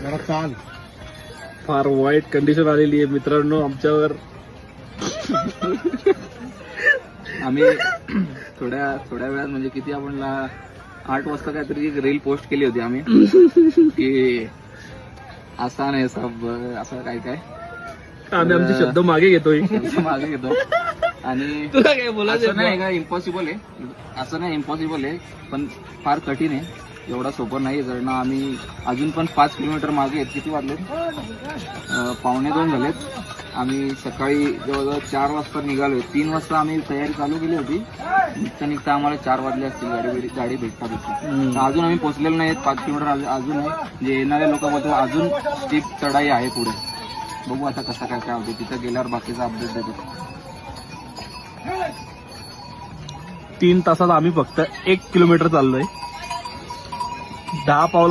जरा चाल. फार वाईट कंडिशन आलेली आहे मित्रांनो आमच्यावर. आम्ही थोड्या वेळात म्हणजे किती आपण 8 वाजता काहीतरी एक रील पोस्ट केली होती आम्ही की असा नाही सब असं काय आम्ही आमचे शब्द मागे घेतोय. मागे घेतो. आणि तुला काय बोलायचं असं नाही का इम्पॉसिबल आहे, असं नाही इम्पॉसिबल आहे, पण फार कठीण आहे. एवढा सोपं नाही जर आम्ही अजून पण 5 किलोमीटर मागे आहेत. किती वाजलेत? 1:45 झालेत. आम्ही सकाळी जवळजवळ 4 वाजता निघालोय. 3 वाजता आम्ही तयारी चालू केली होती. निघता आम्हाला 4 वाजले असतील गाडी भेटता. अजून आम्ही पोहोचलेलो नाहीत. 5 किलोमीटर अजून आहे. जे येणारे लोक बोलतो अजून स्टीप चढाई आहे पुढे. बघू आता कसं काय होते. तिथं गेल्यावर बाकीचा अपडेट देतो. 3 तासात आम्ही फक्त 1 किलोमीटर चाललोय. 10 पावलं